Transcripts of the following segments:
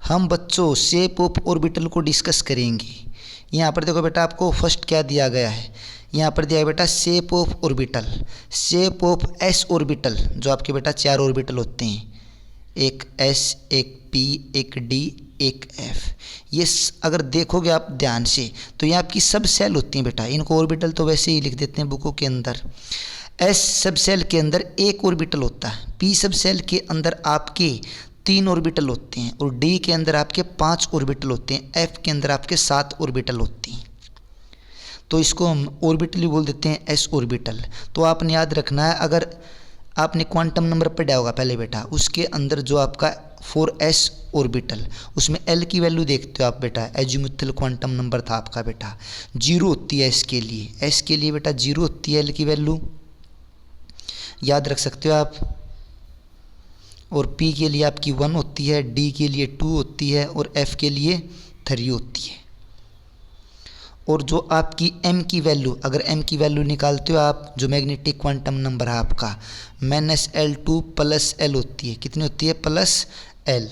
हम बच्चों shape of orbital को डिस्कस करेंगे। यहाँ पर देखो बेटा, आपको फर्स्ट क्या दिया गया है, यहाँ पर दिया है बेटा shape of orbital, shape of S orbital, जो आपके बेटा 4 ऑर्बिटल होते हैं, एक एस, एक पी, एक डी, एक एफ। ये अगर देखोगे आप ध्यान से तो ये आपकी सब सेल होती हैं बेटा। इनको ऑर्बिटल तो वैसे ही लिख देते हैं बुकों के अंदर। एस सब सेल के अंदर एक ऑर्बिटल होता है, पी सब सेल के अंदर आपके 3 ऑर्बिटल होते हैं, और डी के अंदर आपके 5 ऑर्बिटल होते हैं, एफ के अंदर आपके 7 ऑर्बिटल होती हैं। तो इसको हम ऑर्बिटल ही बोल देते हैं, एस ऑर्बिटल। तो आपने याद रखना है, अगर आपने क्वांटम नंबर पढ़ा होगा पहले बेटा, उसके अंदर जो आपका 4s ऑर्बिटल, उसमें l की वैल्यू देखते हो आप बेटा, एजीमुथल क्वांटम नंबर था आपका बेटा, 0 होती है s के लिए, s के लिए बेटा 0 होती है l की वैल्यू, याद रख सकते हो आप। और p के लिए आपकी 1 होती है, d के लिए 2 होती है, और f के लिए 3 होती है। और जो आपकी m की वैल्यू, अगर m की वैल्यू निकालते हो आप, जो मैग्नेटिक क्वांटम नंबर है आपका -L2 + L होती है, कितनी होती है, +L।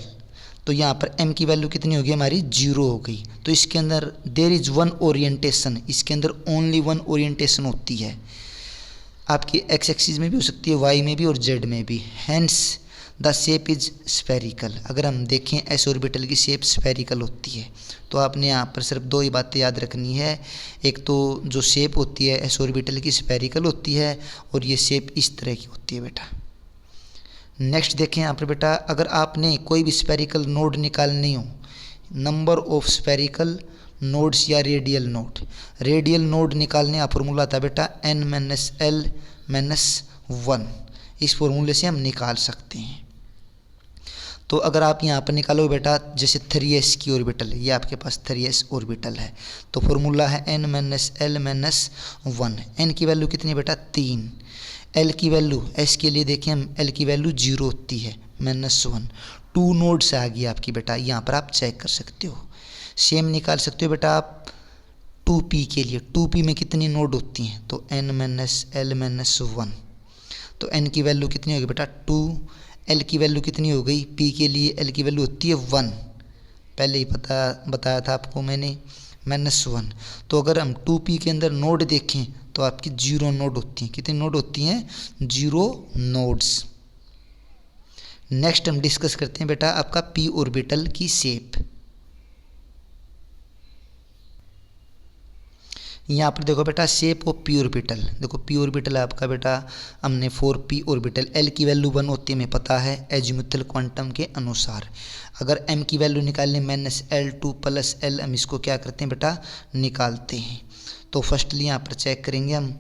तो यहाँ पर m की वैल्यू कितनी होगी हमारी, 0 हो गई। तो इसके अंदर देयर इज़ 1 ओरिएंटेशन, इसके अंदर ओनली 1 ओरिएंटेशन होती है। आपकी x एक्सिस में भी हो सकती है, y में भी और z में भी। Hence the shape is spherical. अगर हम देखें एस ऑर्बिटल की शेप स्फेरिकल होती है। तो आपने यहाँ पर सिर्फ 2 ही बातें याद रखनी है, एक तो जो शेप होती है एस ऑर्बिटल की स्फेरिकल होती है, और ये शेप इस तरह की होती है बेटा। नेक्स्ट देखें यहाँ पर बेटा, अगर आपने कोई भी स्फेरिकल नोड निकालनी हो, नंबर ऑफ स्फेरिकल नोड्स या रेडियल नोड, रेडियल नोड निकालने का फॉर्मूला था बेटा n-l-1। इस फॉर्मूले से हम निकाल सकते हैं। तो अगर आप यहाँ पर निकालो बेटा, जैसे 3s की ऑर्बिटल, ये आपके पास 3s ऑर्बिटल है, तो फॉर्मूला है n-l-1। n की वैल्यू कितनी है बेटा, 3। l की वैल्यू, s के लिए देखें हम, l की वैल्यू 0 होती है, -1। 2 नोड्स आ गई आपकी बेटा, यहाँ पर आप चेक कर सकते हो। सेम निकाल सकते हो बेटा आप 2p के लिए, 2p में कितनी नोड होती हैं, तो n-l-1। तो n की वैल्यू कितनी होगी बेटा, 2। l की वैल्यू कितनी हो गई, p के लिए l की वैल्यू होती है 1, पहले ही बताया था आपको मैंने, -1। तो अगर हम 2p के अंदर नोड देखें तो आपकी 0 नोड होती हैं। कितनी नोड होती हैं, 0 नोड्स। नेक्स्ट हम डिस्कस करते हैं बेटा आपका p ऑर्बिटल की शेप। यहाँ पर देखो बेटा शेप ऑफ पी ऑर्बिटल, देखो पी ऑर्बिटल है आपका बेटा, हमने 4p ऑर्बिटल, l की वैल्यू 1 होती है हमें पता है एजीमुथल क्वांटम के अनुसार। अगर m की वैल्यू निकालने -L2 + L, हम इसको क्या करते हैं बेटा, निकालते हैं। तो फर्स्टली यहाँ पर चेक करेंगे हम,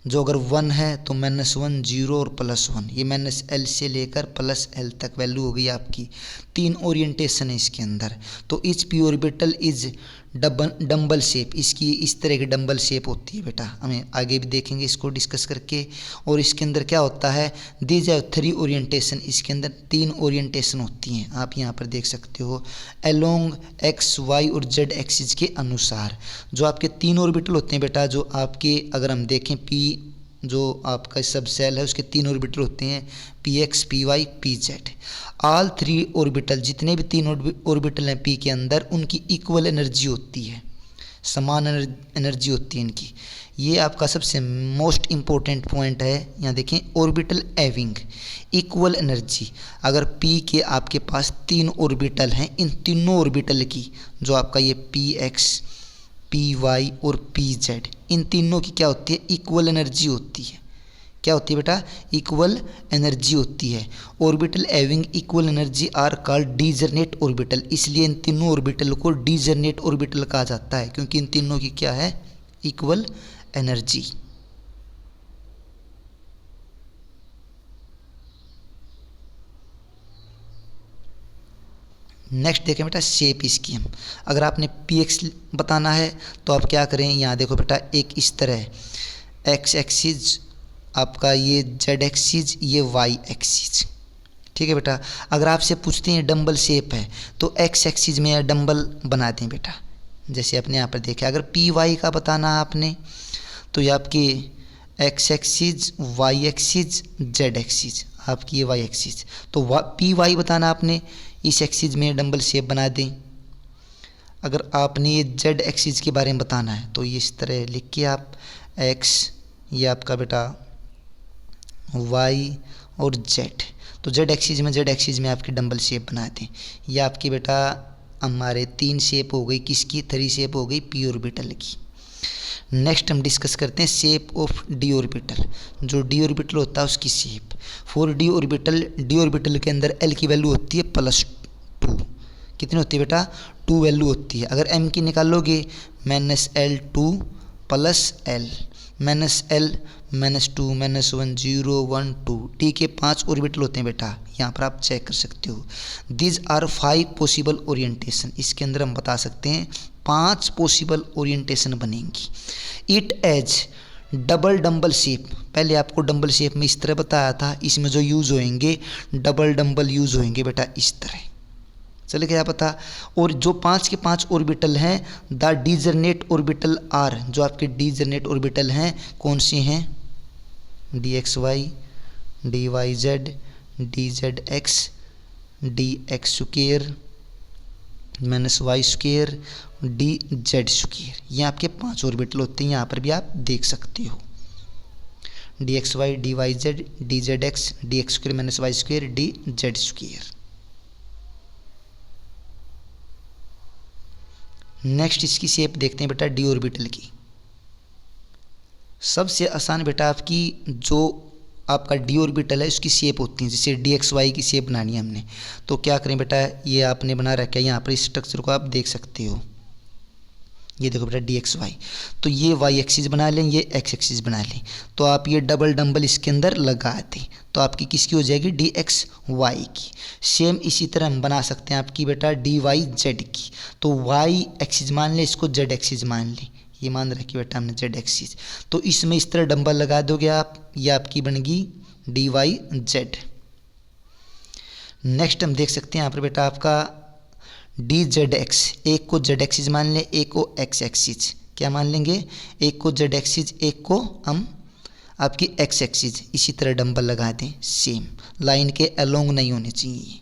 जो अगर 1 है तो -1, 0 और +1, ये -L से लेकर +L तक वैल्यू हो गई आपकी। 3 ओरिएंटेशन है इसके अंदर। तो etch P orbital is dumbbell shape, इसकी इस तरह की डम्बल शेप होती है बेटा, हमें आगे भी देखेंगे इसको डिस्कस करके। और इसके अंदर क्या होता है, दीज आर 3 ओरिएंटेशन, इसके अंदर 3 ओरिएंटेशन होती हैं, आप यहाँ पर देख सकते हो, अलोंग x, y और z एक्सिस के अनुसार। जो आपके 3 ऑर्बिटल होते हैं बेटा, जो आपके अगर हम देखें p, जो आपका सब सेल है उसके 3 ऑर्बिटल होते हैं, px, py, pz। All 3 orbital, जितने भी 3 ऑर्बिटल हैं p के अंदर, उनकी इक्वल एनर्जी होती है, समान एनर्जी होती है इनकी। ये आपका सबसे मोस्ट इम्पोर्टेंट पॉइंट है। यहाँ देखें ऑर्बिटल हैविंग इक्वल एनर्जी। अगर p के आपके पास 3 ऑर्बिटल हैं, इन तीनों ऑर्बिटल की, जो आपका ये px, py और pz, इन तीनों की क्या होती है, इक्वल एनर्जी होती है। क्या होती है बेटा, इक्वल एनर्जी होती है। Orbital having equal energy are called degenerate orbital. इसलिए इन तीनों ऑर्बिटल को डीजरनेट ऑर्बिटल कहा जाता है, क्योंकि इन तीनों की क्या है, इक्वल एनर्जी। नेक्स्ट देखें बेटा शेप इसकी हम, अगर आपने px बताना है तो आप क्या करें, यहाँ देखो बेटा, एक इस तरह x एक्सिस आपका, ये z एक्सिस, ये y एक्सिस, ठीक है बेटा। अगर आपसे पूछते हैं डंबल शेप है तो x एक्सिस में डंबल बना दें बेटा, जैसे अपने यहाँ पर देखें। अगर py का बताना है आपने तो ये आपकी x axis, y axis, z axis, आपकी ये y एक्सिस। तो py बताना आपने, इस एक्सिस में डंबल शेप बना दें। अगर आपने ये जेड एक्सिस के बारे में बताना है तो ये इस तरह लिख के आप एक्स, ये आपका बेटा वाई और जेड, तो जेड एक्सिस में आपकी डंबल शेप बना दें। ये आपकी बेटा हमारे 3 शेप हो गई, किसकी 3 शेप हो गई पी ऑर्बिटल की। नेक्स्ट हम डिस्कस करते हैं शेप ऑफ डी ऑर्बिटल। जो डी ऑर्बिटल होता है उसकी शेप। फॉर डी ऑर्बिटल के अंदर एल की वैल्यू होती है +2। कितनी होती है बेटा? 2 वैल्यू होती है। अगर एम की निकालोगे -L2 + L, -L -2 -1 0 1 2, डी के 5 ऑर्बिटल होते हैं बेटा, यहाँ पर आप चेक कर सकते हो। दीज आर 5 पॉसिबल ओरिएंटेशन, इसके अंदर हम बता सकते हैं 5 पॉसिबल ओरिएंटेशन बनेंगी। It as double dumbbell shape, पहले आपको डंबल शेप में इस तरह बताया था, इसमें जो यूज़ होंगे डबल डंबल यूज़ होंगे बेटा इस तरह, चले क्या पता। और जो 5 के 5 ऑर्बिटल हैं द डीजरनेट ऑर्बिटल आर, जो आपके डीजरनेट ऑर्बिटल हैं कौन से हैं? dxy, dyz, dzx, dx square -y square, dz square, ये आपके 5 ऑर्बिटल होते हैं। यहाँ पर भी आप देख सकते हो dxy, dyz, dzx, dx square -y square, dz square. Next इसकी शेप देखते हैं बेटा डी ऑर्बिटल की। सबसे आसान बेटा आपकी जो आपका डी ऑर्बिटल है उसकी शेप होती है, जैसे dxy की शेप बनानी है हमने, तो क्या करें बेटा, ये आपने बना रखा है, यहाँ पर इस स्ट्रक्चर को आप देख सकते हो। ये देखो बेटा dxy, तो ये y एक्सिस बना लें, ये x एक्सिस बना लें, तो आप ये डबल डंबल इसके अंदर लगा दें, तो आपकी किसकी हो जाएगी? dxy की। सेम इसी तरह हम बना सकते हैं आपकी बेटा dyz की, तो y एक्सिस मान लें, इसको z एक्सिस मान लें, ये मान रखिए बेटा हमने z एक्सिस, तो इसमें इस तरह डंबल लगा दोगे आप, ये आपकी बनेगी dyz। नेक्स्ट हम देख सकते हैं यहाँ पर बेटा आपका dzx, एक को z एक्सिस मान लें, एक को x एक्सिस, क्या मान लेंगे? एक को z एक्सिस, एक को हम आपकी x एक्सिस, इसी तरह डंबल लगा दें, सेम लाइन के अलोंग नहीं होने चाहिए।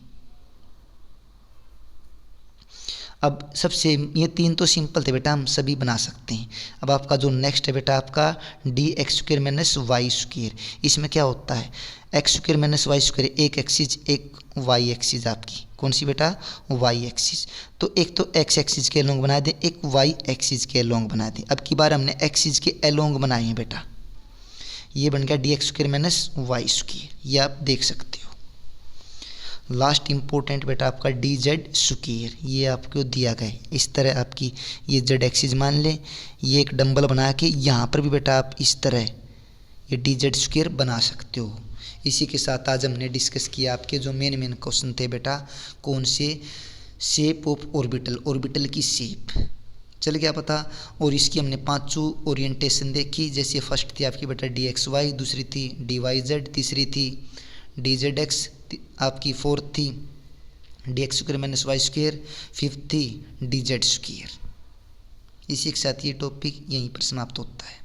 अब सबसे ये 3 तो सिंपल थे बेटा, हम सभी बना सकते हैं। अब आपका जो नेक्स्ट है बेटा आपका dx स्क्वायर -y स्क्वायर, इसमें क्या होता है? x स्क्वायर -y स्क्वायर, एक एक्सिस एक y एक्सिस, आपकी कौन सी बेटा? y एक्सिस, तो एक तो x एक्सिस के अलोंग बना दें, एक y एक्सिस के अलोंग बना दें। अब की बार हमने एक्सिस के अलोंग बनाए हैं बेटा, ये बन गया dx स्क्वायर -y स्क्वायर, ये आप देख सकते हो। लास्ट इम्पोर्टेंट बेटा आपका dz स्क्वायर, ये आपको दिया गया है इस तरह, आपकी ये z एक्सिस मान लें, ये एक डंबल बना के यहाँ पर भी बेटा आप इस तरह ये dz स्क्वायर बना सकते हो। इसी के साथ आज हमने डिस्कस किया आपके जो मेन क्वेश्चन थे बेटा, कौन से? शेप ऑफ ऑर्बिटल, ऑर्बिटल की शेप, चल गया पता। और इसकी हमने 5 ओरिएंटेशन देखी, जैसे फर्स्ट थी आपकी बेटा dxy, दूसरी थी dyz, तीसरी थी dzx, आपकी फोर्थ थी dx square -y square, fifth थी dz स्क्वायर। इसी के साथ ये टॉपिक यहीं पर समाप्त होता है।